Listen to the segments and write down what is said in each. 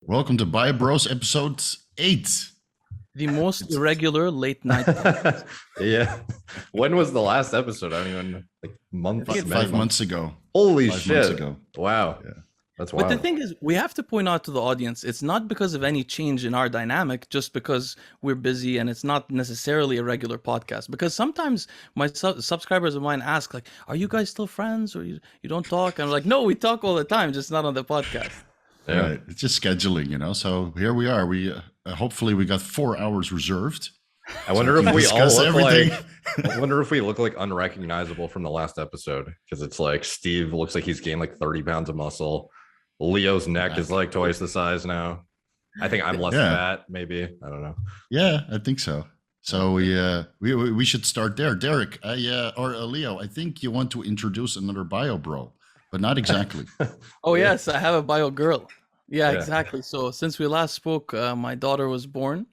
Welcome to Bio Bros episode 8. The most It's irregular late night podcast. Yeah. When was the last episode? I don't even know. Like months, It's- many 5 months. months ago. Holy 5 shit. months ago. Wow. Yeah. That's But wild. the thing is, we have to point out to the audience, it's not because of any change in our dynamic, just because we're busy and it's not necessarily a regular podcast. Because sometimes my subscribers of mine ask, like, are you guys still friends or you don't talk? And I'm like, no, we talk all the time, just not on the podcast. Yeah. Right. It's just scheduling, So here we are. We hopefully we got 4 hours reserved. I wonder we if we all discuss look everything. like I wonder if we look like unrecognizable from the last episode. Because it's like Steve looks like he's gained like 30 pounds of muscle. Leo's neck is like twice the size now. I think I'm less Yeah. fat, maybe. I don't know. Yeah, I think so. So we should start there. Derek, or Leo, I think you want to introduce another bio bro, but not exactly. Oh, Yeah. yes, I have a bio girl. Yeah, Yeah. exactly. So since we last spoke, my daughter was born.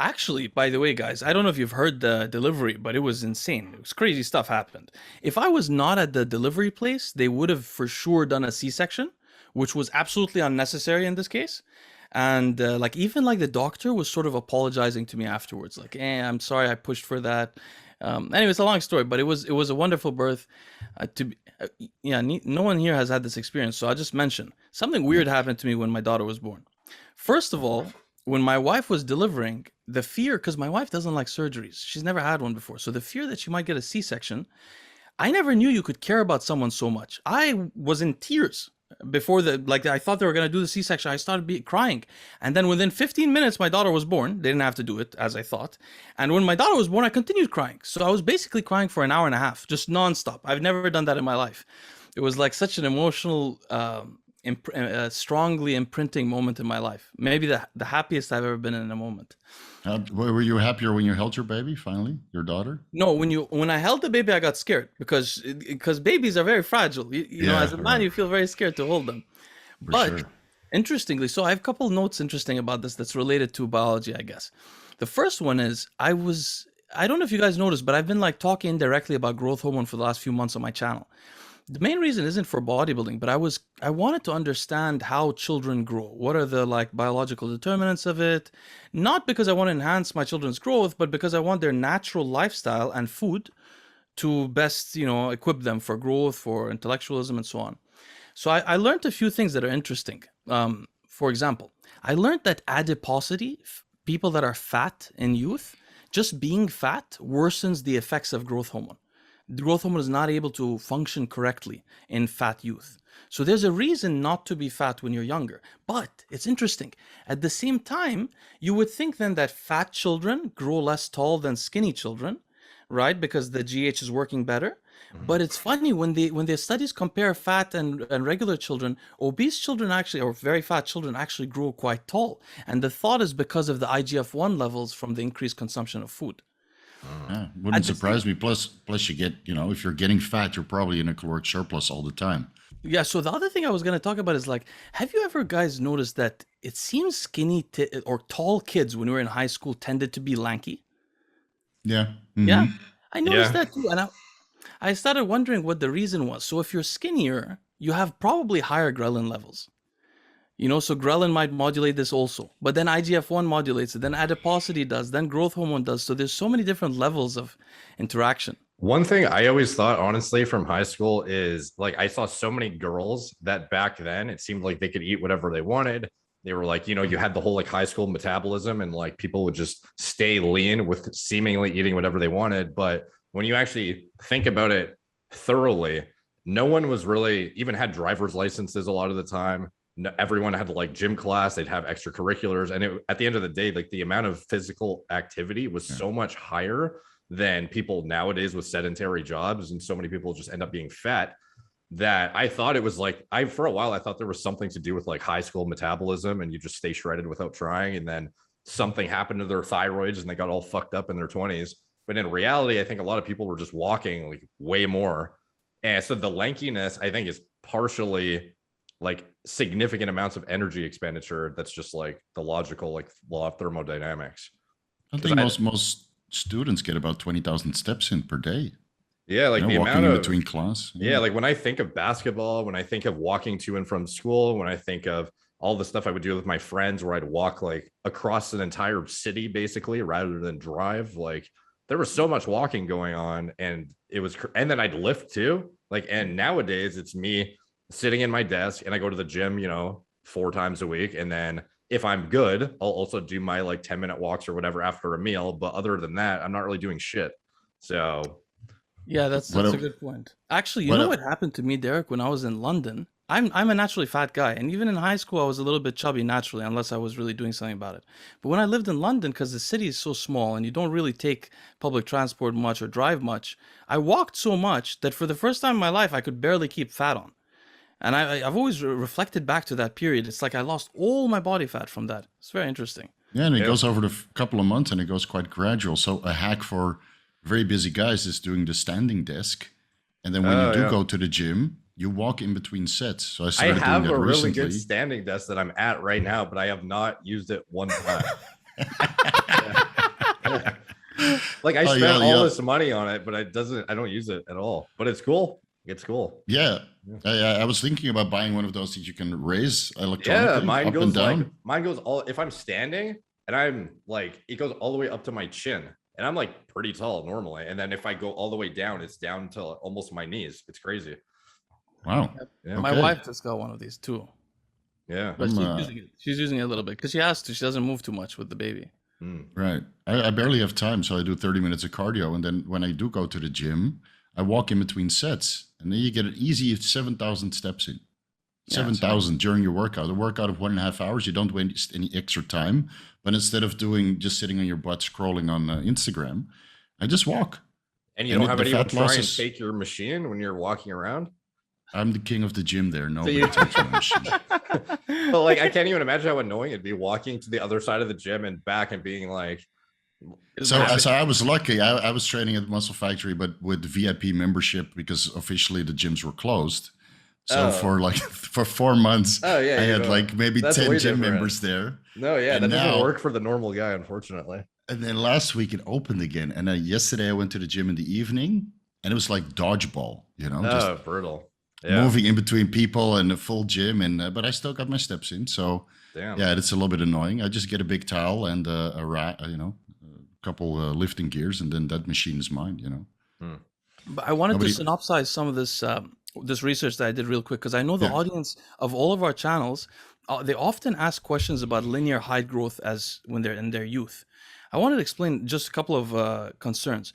Actually, by the way, guys, I don't know if you've heard the delivery, but it was insane. It was crazy stuff happened. If I was not at the delivery place, they would have for sure done a C-section, which was absolutely unnecessary in this case. And even the doctor was sort of apologizing to me afterwards, like, I'm sorry I pushed for that. Anyway, it's a long story, but it was a wonderful birth. No one here has had this experience, so I'll just mention something weird happened to me when my daughter was born. First of all, when my wife was delivering, the fear, because my wife doesn't like surgeries, she's never had one before, so the fear that she might get a C-section, I never knew you could care about someone so much. I was in tears before I thought they were going to do the C-section. I started crying. And then within 15 minutes, my daughter was born. They didn't have to do it as I thought. And when my daughter was born, I continued crying. So I was basically crying for an hour and a half, just nonstop. I've never done that in my life. It was like such an emotional, strongly imprinting moment in my life. Maybe the happiest I've ever been in a moment. Were you happier when you held your baby finally, your daughter? No, when I held the baby, I got scared because babies are very fragile. You know, Yeah, as a man, right. you feel very scared to hold them. For But sure. interestingly, so I have a couple notes interesting about this that's related to biology, I guess. The first one is I don't know if you guys noticed, but I've been talking indirectly about growth hormone for the last few months on my channel. The main reason isn't for bodybuilding, but I wanted to understand how children grow. What are the biological determinants of it? Not because I want to enhance my children's growth, but because I want their natural lifestyle and food to best, equip them for growth, for intellectualism, and so on. So I learned a few things that are interesting. For example, I learned that adiposity, people that are fat in youth, just being fat worsens the effects of growth hormone. The growth hormone is not able to function correctly in fat youth. So there's a reason not to be fat when you're younger. But it's interesting. At the same time, you would think then that fat children grow less tall than skinny children, right? Because the GH is working better. But it's funny when the studies compare fat and regular children, obese children actually, or very fat children actually grow quite tall. And the thought is because of the IGF-1 levels from the increased consumption of food. Yeah, wouldn't surprise me. Plus you get, if you're getting fat, you're probably in a caloric surplus all the time. Yeah, so the other thing I was going to talk about is have you ever guys noticed that it seems skinny or tall kids when we were in high school tended to be lanky? Yeah. Yeah, I noticed Yeah. that too. And I started wondering what the reason was. So if you're skinnier, you have probably higher ghrelin levels. So ghrelin might modulate this also. But then IGF-1 modulates it, then adiposity does, then growth hormone does. So there's so many different levels of interaction. One thing I always thought, honestly, from high school is I saw so many girls that back then it seemed like they could eat whatever they wanted. They were you had the whole high school metabolism and people would just stay lean with seemingly eating whatever they wanted. But when you actually think about it thoroughly, no one was really even had driver's licenses a lot of the time. No, everyone had gym class, they'd have extracurriculars. And at the end of the day, the amount of physical activity was so much higher than people nowadays with sedentary jobs. And so many people just end up being fat that I thought it was for a while, I thought there was something to do with high school metabolism and you just stay shredded without trying. And then something happened to their thyroids and they got all fucked up in their 20s. But in reality, I think a lot of people were just walking way more. And so the lankiness, I think, is partially significant amounts of energy expenditure. That's just the logical law of thermodynamics. I think most students get about 20,000 steps in per day. Yeah, the walking amount in of between class. yeah, when I think of basketball, when I think of walking to and from school, when I think of all the stuff I would do with my friends where I'd walk like across an entire city basically rather than drive. Like there was so much walking going on, and it was, and then I'd lift too. Like, and nowadays it's me sitting in my desk and I go to the gym, 4 times a week. And then if I'm good, I'll also do my like 10-minute walks or whatever after a meal. But other than that, I'm not really doing shit. So Yeah, that's What a a- good point. Actually, you what know a- what happened to me, Derek, when I was in London? I'm a naturally fat guy, and even in high school, I was a little bit chubby naturally, unless I was really doing something about it. But when I lived in London, because the city is so small and you don't really take public transport much or drive much, I walked so much that for the first time in my life, I could barely keep fat on. And I've always reflected back to that period. It's like I lost all my body fat from that. It's very interesting. Yeah, and it Yeah. goes over the couple of months and it goes quite gradual. So a hack for very busy guys is doing the standing desk. And then when you Oh, do yeah. go to the gym, you walk in between sets. So I I started doing have that a really recently. good standing desk that I'm at right now, but I have not used it one time. Like I Oh, spent yeah, all yeah. this money on it, but I don't use it at all. But it's cool. It's cool. Yeah. Yeah. I was thinking about buying one of those that you can raise electronically Yeah, mine up and goes down. like mine goes all if I'm standing and I'm like it goes all the way up to my chin. And I'm like pretty tall normally. And then if I go all the way down, it's down to almost my knees. It's crazy. Wow. Yeah. My Okay. wife just got one of these too, Yeah. but I'm, she's using it a little bit because she has to. She doesn't move too much with the baby. Mm. Right. I barely have time, so I do 30 minutes of cardio. And then when I do go to the gym, I walk in between sets. And then you get an easy 7,000 steps in. Yeah, 7,000 during your workout. A workout of 1.5 hours, you don't waste any extra time. But instead of just sitting on your butt scrolling on Instagram, I just walk. And you And don't have the anyone fat try loss and is- take your machine when you're walking around? I'm the king of the gym there. Nobody you- takes my machine. But like I can't even imagine how annoying it'd be walking to the other side of the gym and back and being like, So I was lucky. I was training at Muscle Factory, but with VIP membership because officially the gyms were closed. So Oh. for 4 months, oh yeah, I you had know, like maybe that's 10 way gym different. members there. No, yeah, And that now- doesn't work for the normal guy, unfortunately. And then last week it opened again. And yesterday I went to the gym in the evening, and it was like dodgeball, just Oh, brutal. Yeah. moving in between people and a full gym. And but I still got my steps in. So Damn. yeah, it's a little bit annoying. I just get a big towel and a couple lifting gears, and then that machine is mine. But I wanted Nobody- to synopsize some of this research that I did real quick because I know the Yeah. audience of all of our channels, they often ask questions about linear height growth as when they're in their youth. I wanted to explain just a couple of concerns.